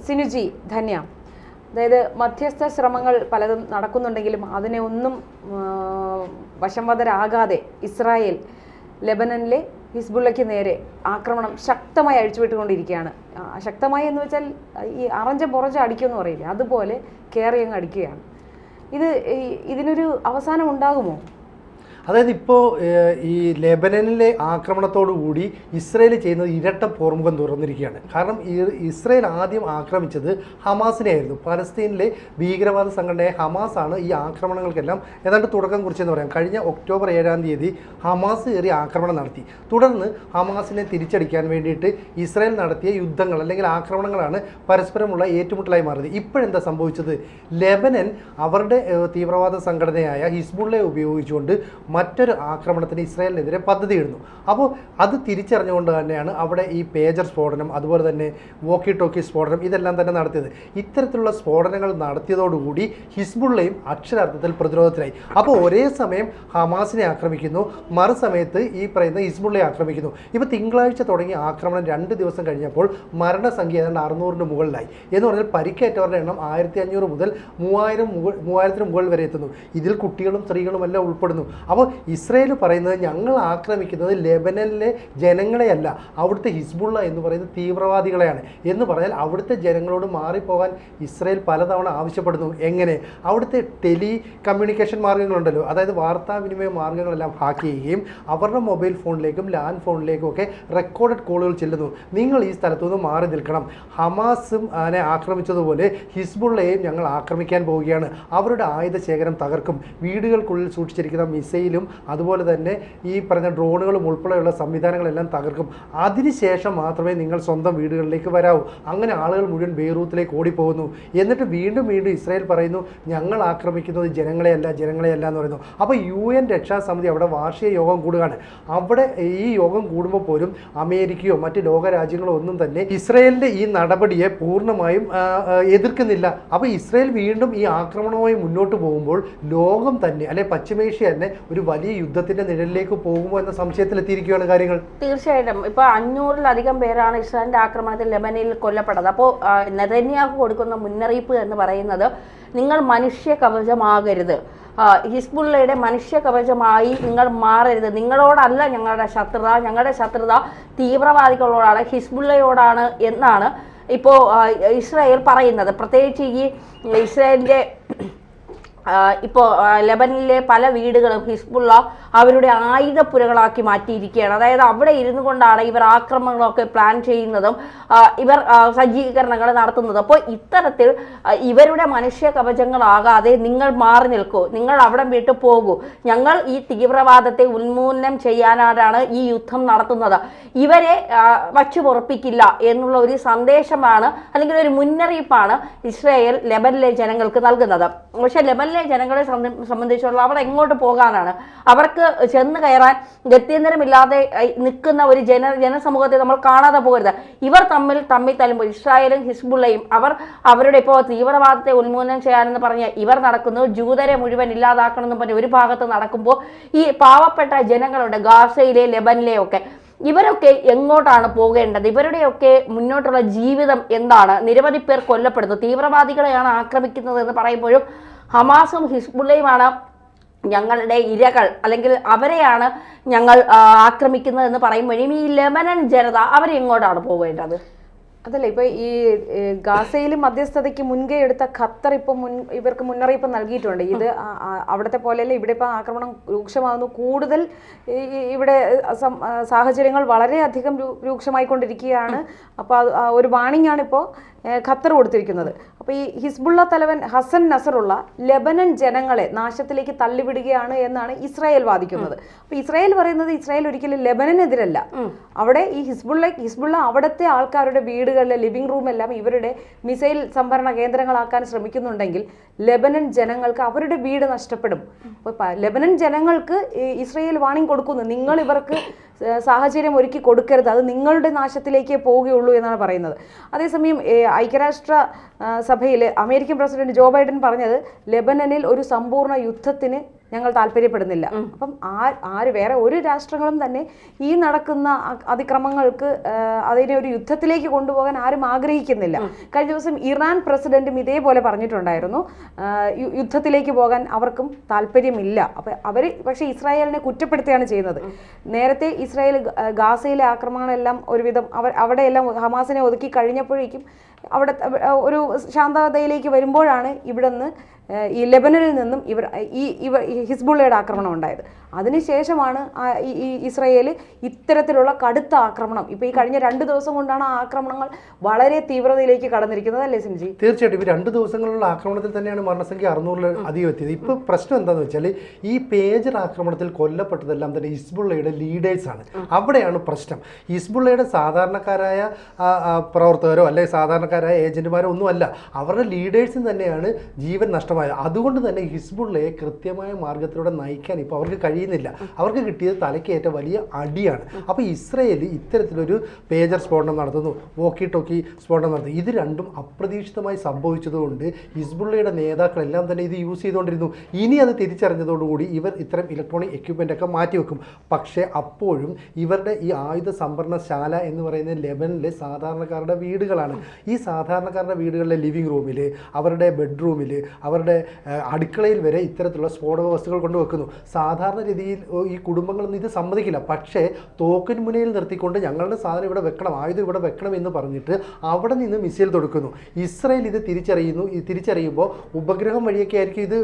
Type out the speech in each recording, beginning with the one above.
സിനുജി, ധന്യ, അതായത് മധ്യസ്ഥ ശ്രമങ്ങൾ പലതും നടക്കുന്നുണ്ടെങ്കിലും അതിനെ ഒന്നും വശംവദരാകാതെ ഇസ്രായേൽ ലെബനനിലെ ഹിസ്ബുള്ളയ്ക്ക് നേരെ ആക്രമണം ശക്തമായി അഴിച്ചുവിട്ടുകൊണ്ടിരിക്കുകയാണ്. ശക്തമായി എന്ന് വെച്ചാൽ ഈ അറഞ്ച പുറഞ്ച അടിക്കുമെന്ന് പറയില്ലേ, അതുപോലെ കയറി അങ്ങ് അടിക്കുകയാണ്. ഇതിനൊരു അവസാനം ഉണ്ടാകുമോ? അതായത് ഇപ്പോൾ ഈ ലെബനനിലെ ആക്രമണത്തോടുകൂടി ഇസ്രയേൽ ചെയ്യുന്നത് ഇരട്ട പോർമുഖം തുറന്നിരിക്കുകയാണ്. കാരണം ഇസ്രയേൽ ആദ്യം ആക്രമിച്ചത് ഹമാസിനെ ആയിരുന്നു. പലസ്തീനിലെ ഭീകരവാദ സംഘടനയായ ഹമാസാണ് ഈ ആക്രമണങ്ങൾക്കെല്ലാം ഏതാണ്ട് തുടക്കം കുറിച്ചെന്ന് പറയാം. കഴിഞ്ഞ ഒക്ടോബർ 7 ഹമാസ് കയറി ആക്രമണം നടത്തി. തുടർന്ന് ഹമാസിനെ തിരിച്ചടിക്കാൻ വേണ്ടിയിട്ട് ഇസ്രയേൽ നടത്തിയ യുദ്ധങ്ങൾ അല്ലെങ്കിൽ ആക്രമണങ്ങളാണ് പരസ്പരമുള്ള ഏറ്റുമുട്ടലായി മാറിയത്. ഇപ്പോഴെന്താ സംഭവിച്ചത്? ലെബനൻ അവരുടെ തീവ്രവാദ സംഘടനയായ ഹിസ്ബുള്ളയെ ഉപയോഗിച്ചുകൊണ്ട് മറ്റൊരു ആക്രമണത്തിന് ഇസ്രായേലിനെതിരെ പദ്ധതി ഇടുന്നു. അപ്പോൾ അത് തിരിച്ചറിഞ്ഞുകൊണ്ട് തന്നെയാണ് അവിടെ ഈ പേജർ സ്ഫോടനം, അതുപോലെ തന്നെ വോക്കി ടോക്കി സ്ഫോടനം ഇതെല്ലാം തന്നെ നടത്തിയത്. ഇത്തരത്തിലുള്ള സ്ഫോടനങ്ങൾ നടത്തിയതോടുകൂടി ഹിസ്ബുള്ളയും അക്ഷരാർത്ഥത്തിൽ പ്രതിരോധത്തിലായി. അപ്പോൾ ഒരേ സമയം ഹമാസിനെ ആക്രമിക്കുന്നു, മറുസമയത്ത് ഈ പറയുന്ന ഹിസ്ബുള്ളയെ ആക്രമിക്കുന്നു. ഇപ്പോൾ തിങ്കളാഴ്ച തുടങ്ങിയ ആക്രമണം 2 ദിവസം കഴിഞ്ഞപ്പോൾ മരണസംഖ്യ ഏതാണ്ട് 600-ന് മുകളിലായി. എന്ന് പറഞ്ഞാൽ പരിക്കേറ്റവരുടെ എണ്ണം 1500 മുതൽ 3000-ന് മുകളിൽ വരെ എത്തുന്നു. ഇതിൽ കുട്ടികളും സ്ത്രീകളും എല്ലാം ഉൾപ്പെടുന്നു. അപ്പോൾ ഇസ്രയേൽ പറയുന്നത് ഞങ്ങൾ ആക്രമിക്കുന്നത് ലെബനനിലെ ജനങ്ങളെയല്ല, അവിടുത്തെ ഹിസ്ബുള്ള എന്ന് പറയുന്ന തീവ്രവാദികളെയാണ് എന്ന് പറഞ്ഞാൽ അവിടുത്തെ ജനങ്ങളോട് മാറിപ്പോകാൻ ഇസ്രയേൽ പലതവണ ആവശ്യപ്പെടുന്നു. എങ്ങനെ? അവിടുത്തെ ടെലി കമ്മ്യൂണിക്കേഷൻ മാർഗ്ഗങ്ങളുണ്ടല്ലോ, അതായത് വാർത്താവിനിമയ മാർഗ്ഗങ്ങളെല്ലാം ഹാക്ക് ചെയ്യുകയും അവരുടെ മൊബൈൽ ഫോണിലേക്കും ലാൻഡ് ഫോണിലേക്കും ഒക്കെ റെക്കോർഡഡ് കോളുകൾ ചെല്ലുന്നു. നിങ്ങൾ ഈ സ്ഥലത്തുനിന്ന് മാറി നിൽക്കണം, ഹമാസും അതിനെ ആക്രമിച്ചതുപോലെ ഹിസ്ബുള്ളയെയും ഞങ്ങൾ ആക്രമിക്കാൻ പോവുകയാണ്, അവരുടെ ആയുധ ശേഖരം തകർക്കും, വീടുകൾക്കുള്ളിൽ സൂക്ഷിച്ചിരിക്കുന്ന മിസൈലും അതുപോലെ തന്നെ ഈ പറഞ്ഞ ഡ്രോണുകളും ഉൾപ്പെടെയുള്ള സംവിധാനങ്ങളെല്ലാം തകർക്കും. അതിനുശേഷം മാത്രമേ നിങ്ങൾ സ്വന്തം വീടുകളിലേക്ക് വരാവൂ. അങ്ങനെ ആളുകൾ മുഴുവൻ ബെയ്റൂത്തിലേക്ക് ഓടിപ്പോകുന്നു. എന്നിട്ട് വീണ്ടും ഇസ്രായേൽ പറയുന്നു ഞങ്ങൾ ആക്രമിക്കുന്നത് ജനങ്ങളെയല്ല എന്ന് പറയുന്നു. അപ്പോൾ UN രക്ഷാസമിതി അവിടെ വാർഷിക യോഗം കൂടുകയാണ്. അവിടെ ഈ യോഗം കൂടുമ്പോൾ പോലും അമേരിക്കയോ മറ്റ് ലോകരാജ്യങ്ങളോ ഒന്നും തന്നെ ഇസ്രായേലിൻ്റെ ഈ നടപടിയെ പൂർണ്ണമായും എതിർക്കുന്നില്ല. അപ്പോൾ ഇസ്രായേൽ വീണ്ടും ഈ ആക്രമണവുമായി മുന്നോട്ട് പോകുമ്പോൾ ലോകം തന്നെ അല്ലെ പശ്ചിമേഷ്യ തന്നെ ഒരു വലിയ യുദ്ധത്തിന്റെ നിഴലിലേക്ക് പോകുമോ എന്ന സംശയത്തിലെത്തിയിരിക്കുകയാണ് കാര്യങ്ങൾ. തീർച്ചയായിട്ടും ഇപ്പോൾ 500-ലധികം പേരാണ് ഇസ്രായേലിന്റെ ആക്രമണത്തിൽ ലെബനനിൽ കൊല്ലപ്പെട്ടത്. അപ്പോൾ നെതന്യാഹു കൊടുക്കുന്ന മുന്നറിയിപ്പ് എന്ന് പറയുന്നത് നിങ്ങൾ മനുഷ്യ കവചമാകരുത്, ഹിസ്ബുള്ളയുടെ മനുഷ്യ കവചമായി നിങ്ങൾ മാറരുത്, നിങ്ങളോടല്ല ഞങ്ങളുടെ ശത്രുത തീവ്രവാദികളോടാണ്, ഹിസ്ബുള്ളയോടാണ് എന്നാണ് ഇപ്പോൾ ഇസ്രായേൽ പറയുന്നത്. പ്രത്യേകിച്ച് ഈ ഇസ്രായേലിന്റെ ഇപ്പോൾ ലെബനിലെ പല വീടുകളും ഹിസ്ബുള്ള അവരുടെ ആയുധപ്പുരകളാക്കി മാറ്റിയിരിക്കുകയാണ്. അതായത് അവിടെ ഇരുന്നു കൊണ്ടാണ് ഇവർ ആക്രമണങ്ങളൊക്കെ പ്ലാൻ ചെയ്യുന്നതും ഇവർ സജ്ജീകരണങ്ങൾ നടത്തുന്നത്. അപ്പോൾ ഇത്തരത്തിൽ ഇവരുടെ മനുഷ്യ കവചങ്ങളാകാതെ നിങ്ങൾ മാറി നിൽക്കൂ, നിങ്ങൾ അവിടെ വിട്ടു പോകൂ, ഞങ്ങൾ ഈ തീവ്രവാദത്തെ ഉന്മൂലനം ചെയ്യാനാണ് ഈ യുദ്ധം നടത്തുന്നത്, ഇവരെ വച്ചുപൊറപ്പിക്കില്ല എന്നുള്ള ഒരു സന്ദേശമാണ് അല്ലെങ്കിൽ ഒരു മുന്നറിയിപ്പാണ് ഇസ്രായേൽ ലെബനിലെ ജനങ്ങൾക്ക് നൽകുന്നത്. പക്ഷെ ലെബനിലെ ജനങ്ങളെ സംബന്ധിച്ചുള്ള അവർ എങ്ങോട്ട് പോകാനാണ്? അവർക്ക് ചെന്ന് കയറാൻ ഗത്യന്തരമില്ലാതെ നിൽക്കുന്ന ഒരു ജനസമൂഹത്തെ നമ്മൾ കാണാതെ പോകരുത്. ഇവർ തമ്മിൽ തല്ലുമ്പോൾ ഇസ്രായേലും ഹിസ്ബുള്ളയും അവരുടെ ഇപ്പോൾ തീവ്രവാദത്തെ ഉന്മൂലനം ചെയ്യാനെന്ന് പറഞ്ഞ് ഇവർ നടക്കുന്നു, ജൂതരെ മുഴുവൻ ഇല്ലാതാക്കണമെന്ന് പറഞ്ഞ് ഒരു ഭാഗത്ത് നടക്കുമ്പോൾ ഈ പാവപ്പെട്ട ജനങ്ങളുടെ ഗാസയിലെ ലെബനിലെ ഒക്കെ ഇവരൊക്കെ എങ്ങോട്ടാണ് പോകേണ്ടത്? ഇവരുടെയൊക്കെ മുന്നോട്ടുള്ള ജീവിതം എന്താണ്? നിരവധി പേർ കൊല്ലപ്പെടുന്നു, തീവ്രവാദികളെയാണ് ആക്രമിക്കുന്നത് എന്ന് പറയുമ്പോഴും ഹമാസും ഹിസ്ബുള്ളയുമാണ് ഞങ്ങളുടെ ഇരകൾ, അല്ലെങ്കിൽ അവരെയാണ് ഞങ്ങൾ ആക്രമിക്കുന്നതെന്ന് പറയുമ്പോഴും ഈ ലെബനൻ ജനത അവരെങ്ങോട്ടാണ് പോകേണ്ടത്? അതല്ല, ഇപ്പോൾ ഈ ഗാസയിലും മധ്യസ്ഥതയ്ക്ക് മുൻകൈ എടുത്ത ഖത്തർ ഇപ്പോൾ ഇവർക്ക് മുന്നറിയിപ്പ് നൽകിയിട്ടുണ്ട്. ഇത് അവിടുത്തെ പോലെയല്ല, ഇവിടെ ഇപ്പോൾ ആക്രമണം രൂക്ഷമാകുന്നു, കൂടുതൽ ഇവിടെ സാഹചര്യങ്ങൾ വളരെയധികം രൂക്ഷമായിക്കൊണ്ടിരിക്കുകയാണ്. അപ്പോൾ ഒരു വാണിംഗ് ആണ് ഇപ്പോൾ ഖത്തർ കൊടുത്തിരിക്കുന്നത്. അപ്പോൾ ഈ ഹിസ്ബുള്ള തലവൻ ഹസൻ നസറുള്ള ലെബനൻ ജനങ്ങളെ നാശത്തിലേക്ക് തള്ളിവിടുകയാണ് എന്നാണ് ഇസ്രായേൽ വാദിക്കുന്നത്. അപ്പോൾ ഇസ്രായേൽ പറയുന്നത് ഇസ്രായേൽ ഒരിക്കലും ലെബനനെതിരല്ല, അവിടെ ഈ ഹിസ്ബുള്ള അവിടുത്തെ ആൾക്കാരുടെ വീടുകളിലെ ലിവിംഗ് റൂം എല്ലാം ഇവരുടെ മിസൈൽ സംഭരണ കേന്ദ്രങ്ങളാക്കാൻ ശ്രമിക്കുന്നുണ്ടെങ്കിൽ ലെബനൻ ജനങ്ങൾക്ക് അവരുടെ വീട് നഷ്ടപ്പെടും. അപ്പോൾ ലെബനൻ ജനങ്ങൾക്ക് ഇസ്രായേൽ വാണിംഗ് കൊടുക്കുന്നു, നിങ്ങൾ ഇവർക്ക് സാഹചര്യം ഒരുക്കി കൊടുക്കരുത്, അത് നിങ്ങളുടെ നാശത്തിലേക്കേ പോവുകയുള്ളൂ എന്നാണ് പറയുന്നത്. അതേസമയം ഐക്യരാഷ്ട്ര സഭയിൽ അമേരിക്കൻ പ്രസിഡന്റ് ജോ ബൈഡൻ പറഞ്ഞത് ലെബനനിൽ ഒരു സമ്പൂർണ്ണ യുദ്ധത്തിന് ഞങ്ങൾ താല്പര്യപ്പെടുന്നില്ല. അപ്പം ആര് വേറെ ഒരു രാഷ്ട്രങ്ങളും തന്നെ ഈ നടക്കുന്ന അതിക്രമങ്ങൾക്ക് അതിനെ ഒരു യുദ്ധത്തിലേക്ക് കൊണ്ടുപോകാൻ ആരും ആഗ്രഹിക്കുന്നില്ല. കഴിഞ്ഞ ദിവസം ഇറാൻ പ്രസിഡന്റും ഇതേപോലെ പറഞ്ഞിട്ടുണ്ടായിരുന്നു, യുദ്ധത്തിലേക്ക് പോകാൻ അവർക്കും താല്പര്യമില്ല. പക്ഷേ ഇസ്രായേലിനെ കുറ്റപ്പെടുത്തുകയാണ് ചെയ്യുന്നത്. നേരത്തെ ഇസ്രായേൽ ഗാസയിലെ ആക്രമണങ്ങളെല്ലാം ഒരുവിധം അവിടെയെല്ലാം ഹമാസിനെ ഒതുക്കി കഴിഞ്ഞപ്പോഴേക്കും അവിടെ ഒരു ശാന്തതയിലേക്ക് വരുമ്പോഴാണ് ഇവിടെ നിന്ന് ഈ ലെബനനിൽ നിന്നും ഹിസ്ബുള്ളയുടെ ആക്രമണം ഉണ്ടായത്. അതിനുശേഷമാണ് ഈ ഇസ്രായേൽ ഇത്തരത്തിലുള്ള കടുത്ത ആക്രമണം, ഇപ്പോൾ ഈ കഴിഞ്ഞ 2 ദിവസം കൊണ്ടാണ് ആ ആക്രമണങ്ങൾ വളരെ തീവ്രതയിലേക്ക് കടന്നിരിക്കുന്നത്, അല്ലേ സിംജി? തീർച്ചയായിട്ടും ഈ 2 ദിവസങ്ങളിലുള്ള ആക്രമണത്തിൽ തന്നെയാണ് മരണസംഖ്യ 600 അധികം എത്തിയത്. ഇപ്പോൾ പ്രശ്നം എന്താണെന്ന് വെച്ചാൽ ഈ പേജർ ആക്രമണത്തിൽ കൊല്ലപ്പെട്ടതെല്ലാം തന്നെ ഹിസ്ബുള്ളയുടെ ലീഡേഴ്സാണ്. അവിടെയാണ് പ്രശ്നം. ഹിസ്ബുള്ളയുടെ സാധാരണക്കാരായ പ്രവർത്തകരോ അല്ലെങ്കിൽ സാധാരണക്കാരായ ഏജന്റുമാരോ ഒന്നുമല്ല, അവരുടെ ലീഡേഴ്സിന് തന്നെയാണ് ജീവൻ നഷ്ടമായത്. അതുകൊണ്ട് തന്നെ ഹിസ്ബുള്ളയെ കൃത്യമായ മാർഗത്തിലൂടെ നയിക്കാൻ ഇപ്പോൾ അവർക്ക് കഴിയുന്നില്ല. അവർക്ക് കിട്ടിയത് തലക്കേറ്റ വലിയ അടിയാണ്. അപ്പോൾ ഇസ്രയേൽ ഇത്തരത്തിലൊരു പേജർ സ്ഫോടനം നടത്തുന്നു, വോക്കി ടോക്കി സ്ഫോടനം നടത്തുന്നു. ഇത് രണ്ടും അപ്രതീക്ഷിതമായി സംഭവിച്ചതുകൊണ്ട് ഹിസ്ബുള്ളയുടെ നേതാക്കളെല്ലാം തന്നെ ഇത് യൂസ് ചെയ്തുകൊണ്ടിരുന്നു. ഇനി അത് തിരിച്ചറിഞ്ഞതോടുകൂടി ഇവർ ഇത്തരം ഇലക്ട്രോണിക് എക്യുപ്മെൻ്റ് ഒക്കെ മാറ്റിവെക്കും. പക്ഷേ അപ്പോഴും ഇവരുടെ ഈ ആയുധ സംഭരണശാല എന്ന് പറയുന്നത് ലെബനനിലെ സാധാരണക്കാരുടെ വീടുകളാണ്. ഈ സാധാരണക്കാരുടെ വീടുകളിലെ ലിവിങ് റൂമിൽ, അവരുടെ ബെഡ്റൂമിൽ, അവരുടെ അടുക്കളയിൽ വരെ ഇത്തരത്തിലുള്ള സ്ഫോടക വസ്തുക്കൾ കൊണ്ടുവെക്കുന്നു. സാധാരണ രീതിയിൽ ഈ കുടുംബങ്ങളൊന്നും ഇത് സമ്മതിക്കില്ല. പക്ഷേ തോക്കിന് മുനയിൽ നിർത്തിക്കൊണ്ട് ഞങ്ങളുടെ സാധനം ഇവിടെ വെക്കണം, ആയുധം ഇവിടെ വെക്കണം എന്ന് പറഞ്ഞിട്ട് അവിടെ നിന്ന് മിസൈൽ തൊടുക്കുന്നു. ഇസ്രായേൽ ഇത് തിരിച്ചറിയുമ്പോൾ ഉപഗ്രഹം വഴിയൊക്കെ ആയിരിക്കും ഇത്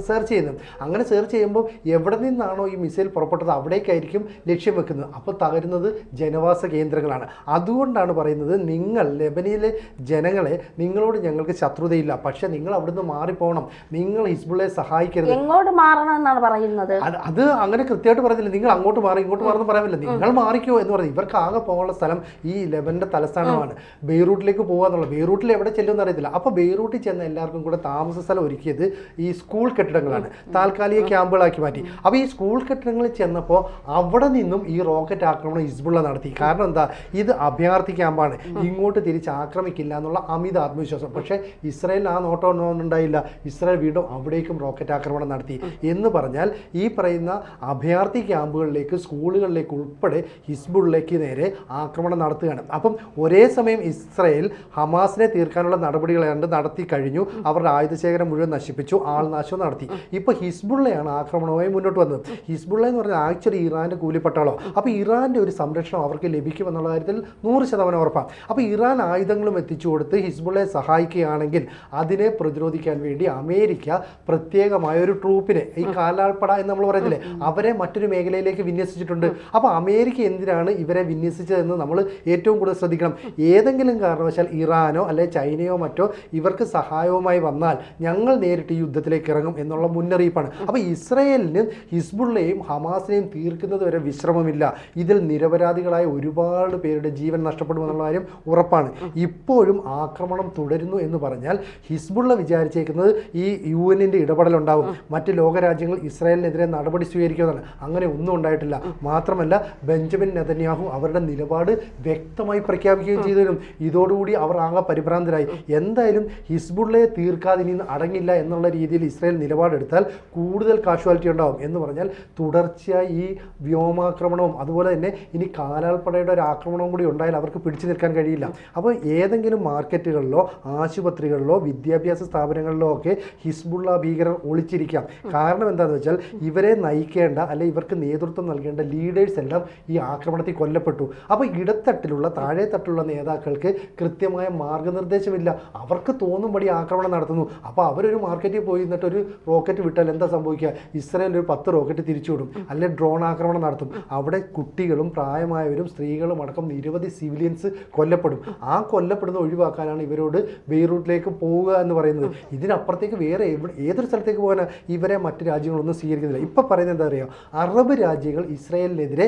സെർച്ച് ചെയ്യുന്നത്. അങ്ങനെ സെർച്ച് ചെയ്യുമ്പോൾ എവിടെ നിന്നാണോ ഈ മിസൈൽ പുറപ്പെട്ടത് അവിടേക്കായിരിക്കും ലക്ഷ്യം വെക്കുന്നത്. അപ്പോൾ തകരുന്നത് ജനവാസ കേന്ദ്രങ്ങളാണ്. അതുകൊണ്ടാണ് പറയുന്നത്, നിങ്ങൾ ലെബനിലെ ജനങ്ങളെ, നിങ്ങളോട് ഞങ്ങൾക്ക് ശത്രുതയില്ല, പക്ഷെ നിങ്ങൾ അവിടുന്ന് മാറിപ്പോകണം, നിങ്ങൾ ഹിസ്ബുള്ളയെ സഹായിക്കരുത്. എങ്ങോട്ട് മാറണം എന്നാണ് പറയുന്നത്. അത് അങ്ങനെ കൃത്യമായിട്ട് പറഞ്ഞില്ല. നിങ്ങൾ അങ്ങോട്ട് മാറി ഇങ്ങോട്ട് മാറുന്നു പറയാൻ പറ്റില്ല, നിങ്ങൾ മാറിക്കോ എന്ന് പറഞ്ഞു. ഇവർക്ക് ആകെ പോകാനുള്ള സ്ഥലം ഈ ലെബനന്റെ തലസ്ഥാനമാണ്. ബെയ്റൂട്ടിലേക്ക് പോകാന്നുള്ള, ബെയ്റൂട്ടിൽ എവിടെ ചെല്ലുമെന്ന് അറിയത്തില്ല. അപ്പോൾ ബെയ്റൂട്ടിൽ ചെന്ന എല്ലാവർക്കും കൂടെ താമസ സ്ഥലം ഒരുക്കിയത് ഈ സ്കൂൾ കെട്ടിടങ്ങളാണ്, താൽക്കാലിക ക്യാമ്പുകളാക്കി മാറ്റി. അപ്പോൾ ഈ സ്കൂൾ കെട്ടിടങ്ങളിൽ ചെന്നപ്പോൾ അവിടെ നിന്നും ഈ റോക്കറ്റ് ആക്രമണം ഹിസ്ബുള്ള നടത്തി. കാരണം എന്താ, ഇത് അഭയാർത്ഥി ക്യാമ്പാണ്, ഇങ്ങോട്ട് തിരിച്ച് ആക്രമിക്കില്ല എന്നുള്ള അമിത ആത്മവിശ്വാസം. പക്ഷേ ഇസ്രായേലിന് ആ നോട്ടം ഒന്നും ഉണ്ടായില്ല. ഇസ്രായേൽ വീണ്ടും അവിടേക്കും റോക്കറ്റ് ആക്രമണം നടത്തി. എന്ന് പറഞ്ഞാൽ ഈ പറയുന്ന അഭയാർത്ഥി ക്യാമ്പുകളിലേക്ക്, സ്കൂളുകളിലേക്ക് ഉൾപ്പെടെ ഹിസ്ബുള്ളയ്ക്ക് നേരെ ആക്രമണം നടത്തുകയാണ്. അപ്പം ഒരേ സമയം ഇസ്രായേൽ ഹമാസിനെ തീർക്കാനുള്ള നടപടികൾ നടത്തി കഴിഞ്ഞു. അവരുടെ ആയുധശേഖരം മുഴുവൻ നശിപ്പിച്ചു, ആൾനാശവും നടത്തി. ഇപ്പോൾ ഹിസ്ബുള്ളയാണ് ആക്രമണവുമായി മുന്നോട്ട് വന്നത്. ഹിസ്ബുള്ള എന്ന് പറഞ്ഞാൽ ആക്ച്വലി ഇറാൻ്റെ കൂലിപ്പട്ടാളോ. അപ്പോൾ ഇറാൻ്റെ ഒരു സംരക്ഷണം അവർക്ക് ലഭിക്കുമെന്നുള്ള കാര്യത്തിൽ 100% ഉറപ്പാണ്. അപ്പോൾ ഇറാൻ ആയുധങ്ങളും എത്തിച്ചു കൊടുത്ത് ഹിസ്ബുള്ളയെ സഹായിക്കുകയാണെങ്കിൽ അതിനെ പ്രതിരോധിക്കാൻ വേണ്ടി അമേരിക്ക പ്രത്യേകമായ ഒരു ട്രൂപ്പിനെ, ഈ കാലാൾപ്പട എന്ന് നമ്മൾ പറയുന്നില്ലേ, അവരെ മറ്റൊരു മേഖലയിലേക്ക് വിന്യസിച്ചിട്ടുണ്ട്. അപ്പോൾ അമേരിക്ക എന്തിനാണ് ഇവരെ വിന്യസിച്ചതെന്ന് നമ്മൾ ഏറ്റവും കൂടുതൽ ശ്രദ്ധിക്കണം. ഏതെങ്കിലും കാരണവശാൽ ഇറാനോ അല്ലെ ചൈനയോ മറ്റോ ഇവർക്ക് സഹായവുമായി വന്നാൽ ഞങ്ങൾ നേരിട്ട് ഈ യുദ്ധത്തിലേക്ക് ഇറങ്ങും എന്നുള്ള മുന്നറിയിപ്പാണ്. അപ്പോൾ ഇസ്രായേലിന് ഹിസ്ബുള്ളയെയും ഹമാസിനെയും തീർക്കുന്നത് വരെ വിശ്രമമില്ല. ഇതിൽ നിരപരാധികളായ ഒരുപാട് പേരുടെ ജീവൻ നഷ്ടപ്പെടുമെന്നുള്ള കാര്യം ഉറപ്പാണ്. ഇപ്പോഴും ആക്രമണം തുടരുന്നു എന്ന് പറഞ്ഞാൽ ഹിസ്ബുള്ള വിചാരിച്ചേക്കുന്നത് ഈ UN-ന്റെ ഇടപെടലുണ്ടാവും, മറ്റ് ലോകരാജ്യങ്ങൾ ഇസ്രായേലിനെതിരെ നടപടി സ്വീകരിക്കുന്നതാണ്. അങ്ങനെ ഒന്നും ഉണ്ടായിട്ടില്ല. മാത്രമല്ല ബെഞ്ചമിൻ നെതന്യാഹു അവരുടെ നിലപാട് വ്യക്തമായി പ്രഖ്യാപിക്കുകയും ചെയ്തിരുന്നു. ഇതോടുകൂടി അവർ ആകെ പരിഭ്രാന്തരായി. എന്തായാലും ഹിസ്ബുള്ളയെ തീർക്കാതെ ഇനി അടങ്ങില്ല എന്നുള്ള രീതിയിൽ ഇസ്രായേൽ നിലപാടെടുത്താൽ കൂടുതൽ കാഷ്വാലിറ്റി ഉണ്ടാവും. എന്ന് പറഞ്ഞാൽ തുടർച്ചയായി ഈ വ്യോമാക്രമണവും അതുപോലെ തന്നെ ഇനി കാലാൾപ്പടയുടെ ഒരു ആക്രമണവും കൂടി ഉണ്ടായാൽ അവർക്ക് പിടിച്ചു നിൽക്കാൻ കഴിയില്ല. അപ്പോൾ ഏതെങ്കിലും മാർക്കറ്റുകളിലോ ആശുപത്രികളിലോ വിദ്യാഭ്യാസ സ്ഥാപനങ്ങളിലോ ഒക്കെ ഹിസ്ബുള്ള ഭീകരർ ഒളിച്ചിരിക്കാം. കാരണം എന്താണെന്ന് വെച്ചാൽ ഇവരെ നയിക്കേണ്ട അല്ലെ ഇവർക്ക് നേതൃത്വം നൽകേണ്ട ലീഡേഴ്സ് എല്ലാം ഈ ആക്രമണത്തിൽ കൊല്ലപ്പെട്ടു. അപ്പോൾ ഇടത്തട്ടിലുള്ള താഴെത്തട്ടിലുള്ള നേതാക്കൾക്ക് കൃത്യമായ മാർഗനിർദ്ദേശമില്ല. അവർക്ക് തോന്നുംപടി ആക്രമണം നടത്തുന്നു. അപ്പോൾ അവരൊരു മാർക്കറ്റിൽ പോയി നിന്നിട്ട് ഒരു റോക്കറ്റ് വിട്ടാൽ എന്താ സംഭവിക്കുക? ഇസ്രായേൽ ഒരു 10 റോക്കറ്റ് തിരിച്ചുവിടും, അല്ലെ ഡ്രോൺ ആക്രമണം നടത്തും. അവിടെ കുട്ടികളും പ്രായമായവരും സ്ത്രീകളും അടക്കം നിരവധി സിവിലിയൻസ് കൊല്ലപ്പെടും. ആ കൊല്ലപ്പെടുന്ന ഒഴിവാക്കാനാണ് ഇവരോട് ബെയ്റൂട്ടിലേക്ക് പോവുക എന്ന് പറയുന്നത്. ഇതിനപ്പുറത്തേക്ക് വേറെ ഏതൊരു സ്ഥലത്തേക്ക് പോകാൻ ഇവരെ മറ്റ് രാജ്യങ്ങളൊന്നും സ്വീകരിക്കുന്നില്ല. ഇപ്പം പറയുന്നത് എന്താ പറയുക, അറബ് രാജ്യങ്ങൾ ഇസ്രായേലിനെതിരെ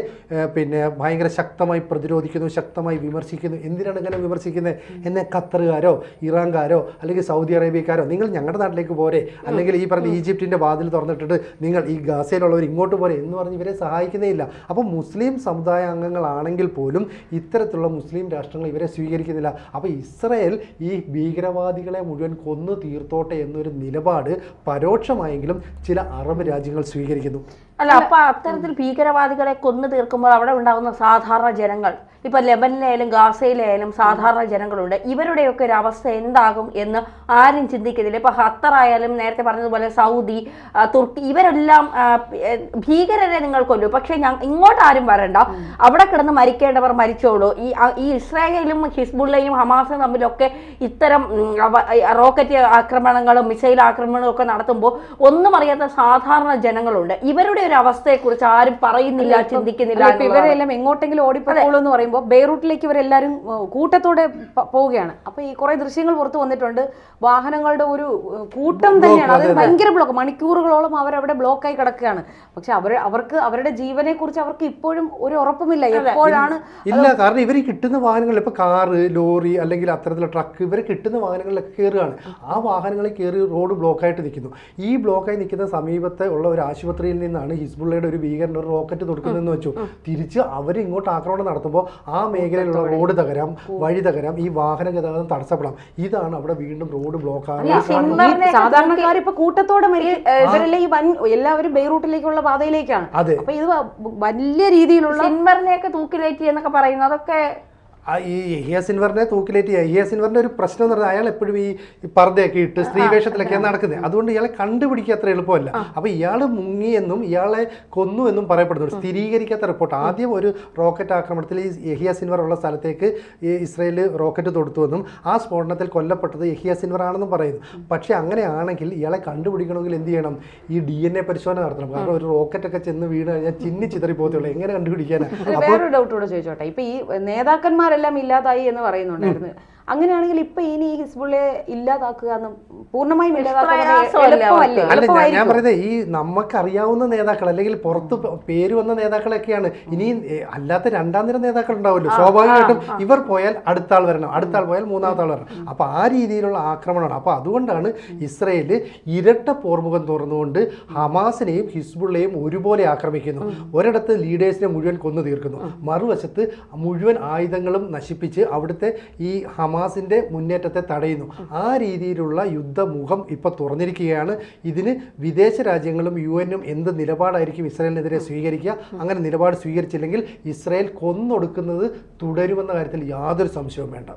ഭയങ്കര ശക്തമായി പ്രതിരോധിക്കുന്നു, ശക്തമായി വിമർശിക്കുന്നു. എന്തിനാണ് ഇങ്ങനെ വിമർശിക്കുന്നത്? എന്നെ ഖത്തറുകാരോ ഇറാൻകാരോ അല്ലെങ്കിൽ സൗദി അറേബ്യക്കാരോ നിങ്ങൾ ഞങ്ങളുടെ നാട്ടിലേക്ക് പോരെ, അല്ലെങ്കിൽ ഈ പറഞ്ഞ ഈജിപ്തിൻ്റെ വാതിൽ തുറന്നിട്ടിട്ട് നിങ്ങൾ ഈ ഗാസയിലുള്ളവർ ഇങ്ങോട്ട് പോരെ എന്ന് പറഞ്ഞ് ഇവരെ സഹായിക്കുന്നേയില്ല. അപ്പോൾ മുസ്ലിം സമുദായ അംഗങ്ങളാണെങ്കിൽ പോലും ഇത്തരത്തിലുള്ള മുസ്ലിം രാഷ്ട്രങ്ങൾ ഇവരെ സ്വീകരിക്കുന്നില്ല. അപ്പോൾ ഇസ്രായേൽ ഈ ഭീകരവാദികളെ മുഴുവൻ കൊന്നു തീർത്തോട്ടെ എന്നൊരു നിലപാട് പരോക്ഷമായെങ്കിലും ചില അറബ് രാജ്യങ്ങൾ സ്വീകരിക്കുന്നു. അല്ല, അപ്പൊ അത്തരത്തിൽ ഭീകരവാദികളെ കൊന്നു തീർക്കുമ്പോൾ അവിടെ ഉണ്ടാകുന്ന സാധാരണ ജനങ്ങൾ, ഇപ്പൊ ലെബനിലായാലും ഗാസയിലായാലും സാധാരണ ജനങ്ങളുണ്ട്. ഇവരുടെയൊക്കെ ഒരു അവസ്ഥ എന്താകും എന്ന് ആരും ചിന്തിക്കുന്നില്ല. ഇപ്പൊ ഖത്തർ ആയാലും നേരത്തെ പറഞ്ഞതുപോലെ സൗദി, തുർക്കി, ഇവരെല്ലാം ഭീകരരെ നിങ്ങൾ കൊല്ലൂ, പക്ഷെ ഇങ്ങോട്ട് ആരും വരണ്ട, അവിടെ കിടന്ന് മരിക്കേണ്ടവർ മരിച്ചോളൂ. ഈ ഇസ്രായേലും ഹിസ്ബുള്ളയും ഹമാസും തമ്മിലൊക്കെ ഇത്തരം റോക്കറ്റ് ആക്രമണങ്ങളും മിസൈൽ ആക്രമണങ്ങളും ഒക്കെ നടത്തുമ്പോൾ ഒന്നും അറിയാത്ത സാധാരണ ജനങ്ങളുണ്ട്. ഇവരുടെ ഒരു അവസ്ഥയെ കുറിച്ച് ആരും പറയുന്നില്ല, ചിന്തിക്കുന്നില്ല. ഇവരെല്ലാം എങ്ങോട്ടെങ്കിലും ഓടിപ്പോളൂ എന്ന് പറയുമ്പോൾ ബെയ്റൂട്ടിലേക്ക് ഇവരെല്ലാരും കൂട്ടത്തോടെ പോവുകയാണ്. അപ്പൊ ഈ കുറെ ദൃശ്യങ്ങൾ പുറത്തു വന്നിട്ടുണ്ട്. വാഹനങ്ങളുടെ ഒരു കൂട്ടം തന്നെയാണ്, അത് ഭയങ്കര ബ്ലോക്ക്, മണിക്കൂറുകളോളം അവരവിടെ ബ്ലോക്കായി കിടക്കുകയാണ്. പക്ഷെ അവർക്ക് അവരുടെ ജീവനെ കുറിച്ച് അവർക്ക് ഇപ്പോഴും ഒരു ഉറപ്പുമില്ല, എപ്പോഴാണ് ഇല്ല. കാരണം ഇവർ കിട്ടുന്ന വാഹനങ്ങൾ, ഇപ്പൊ കാറ്, ലോറി അല്ലെങ്കിൽ അത്തരത്തിലുള്ള ട്രക്ക്, ഇവരെ കിട്ടുന്ന വാഹനങ്ങളിലൊക്കെ കയറുകയാണ്. ആ വാഹനങ്ങളിൽ കയറി റോഡ് ബ്ലോക്കായിട്ട് നിൽക്കുന്നു. ഈ ബ്ലോക്കായി നിൽക്കുന്ന സമീപത്തെ ഉള്ള ഒരു ആശുപത്രിയിൽ നിന്നാണ് ഹിസ്ബുള്ളയുടെ ഒരു ഭീകരൻ ഒരു റോക്കറ്റ് തൊടുക്കുന്നതെന്ന് വെച്ചു. തിരിച്ച് അവർ ഇങ്ങോട്ട് ആക്രമണം നടത്തുമ്പോൾ ആ മേഖലയിലുള്ള റോഡ് തകരാം, വഴി തകരാം, ഈ വാഹന ഗതാഗതം തടസ്സപ്പെടാം. ഇതാണ് അവിടെ വീണ്ടും റോഡ് ബ്ലോക്ക് ആകുന്നത്. സാധാരണക്കാർ ഇപ്പൊ കൂട്ടത്തോടെ ഇവരെല്ലാം ഈ എല്ലാവരും ബെയ്റൂട്ടിലേക്കുള്ള പാതയിലേക്കാണ്. അപ്പൊ ഇത് വലിയ രീതിയിലുള്ള സിൻവറിനെയൊക്കെ തൂക്കിലേറ്റി എന്നൊക്കെ പറയുന്നത് അതൊക്കെ ഈ യഹിയ സിൻവറിനെ തൂക്കിലേറ്റി. യഹിയ സിൻവറിന്റെ ഒരു പ്രശ്നം എന്ന് പറഞ്ഞാൽ അയാൾ എപ്പോഴും ഈ പർദ്ദയൊക്കെ ഇട്ട് സ്ത്രീവേഷത്തിലൊക്കെയാണ് നടക്കുന്നത്. അതുകൊണ്ട് ഇയാളെ കണ്ടുപിടിക്കുക അത്ര എളുപ്പമല്ല. അപ്പോൾ ഇയാൾ മുങ്ങിയെന്നും ഇയാളെ കൊന്നു എന്നും പറയപ്പെടുന്നു. സ്ഥിരീകരിക്കാത്ത റിപ്പോർട്ട്. ആദ്യം ഒരു റോക്കറ്റ് ആക്രമണത്തിൽ ഈ യഹിയ സിൻവർ ഉള്ള സ്ഥലത്തേക്ക് ഈ ഇസ്രയേൽ റോക്കറ്റ് തൊടുത്തുവെന്നും ആ സ്ഫോടനത്തിൽ കൊല്ലപ്പെട്ടത് യഹിയ സിൻവർ ആണെന്നും പറയുന്നു. പക്ഷേ അങ്ങനെയാണെങ്കിൽ ഇയാളെ കണ്ടുപിടിക്കണമെങ്കിൽ എന്ത് ചെയ്യണം? ഈ DNA പരിശോധന നടത്തണം. കാരണം ഒരു റോക്കറ്റൊക്കെ ചെന്ന് വീണ് കഴിഞ്ഞാൽ ചിന്നി ചിതറി പോകത്തുള്ളൂ. എങ്ങനെ കണ്ടുപിടിക്കാനാണ്? വേറൊരു ഡൗട്ട് കൂടെ ചോദിച്ചോട്ടെ. ഇപ്പൊ ഈ നേതാക്കന്മാർ എല്ലാം ഇല്ലാതായി എന്ന് പറയുന്നുണ്ടായിരുന്നു. അങ്ങനെയാണെങ്കിൽ ഇപ്പൊ ഇനി ഈ ഹിസ്ബുള്ളയെ ഇല്ലാതാക്കുക എന്ന് പൂർണ്ണമായും അല്ല, ഞാൻ പറയുന്നത് ഈ നമുക്കറിയാവുന്ന നേതാക്കൾ അല്ലെങ്കിൽ പുറത്ത് പേര് വന്ന നേതാക്കളൊക്കെയാണ്. ഇനി അല്ലാത്ത രണ്ടാം നിര നേതാക്കൾ ഉണ്ടാവുമല്ലോ. സ്വാഭാവികമായിട്ടും ഇവർ പോയാൽ അടുത്ത ആൾ വരണം, അടുത്ത ആൾ പോയാൽ മൂന്നാമത്തെ ആൾ വരണം. അപ്പൊ ആ രീതിയിലുള്ള ആക്രമണമാണ്. അപ്പൊ അതുകൊണ്ടാണ് ഇസ്രയേല് ഇരട്ട പോർമുഖം തുറന്നുകൊണ്ട് ഹമാസിനെയും ഹിസ്ബുള്ളയെയും ഒരുപോലെ ആക്രമിക്കുന്നു. ഒരിടത്ത് ലീഡേഴ്സിനെ മുഴുവൻ കൊന്നു തീർക്കുന്നു, മറുവശത്ത് മുഴുവൻ ആയുധങ്ങളും നശിപ്പിച്ച് അവിടുത്തെ ഈ ഹമാസിന്റെ മുന്നേറ്റത്തെ തടയുന്നു. ആ രീതിയിലുള്ള യുദ്ധമുഖം ഇപ്പൊ തുറന്നിരിക്കുകയാണ്. ഇതിന് വിദേശ രാജ്യങ്ങളും UN എന്ത് നിലപാടായിരിക്കും ഇസ്രായേലിനെതിരെ സ്വീകരിക്കുക? അങ്ങനെ നിലപാട് സ്വീകരിച്ചില്ലെങ്കിൽ ഇസ്രായേൽ കൊന്നൊടുക്കുന്നത് തുടരുമെന്ന കാര്യത്തിൽ യാതൊരു സംശയവും വേണ്ട.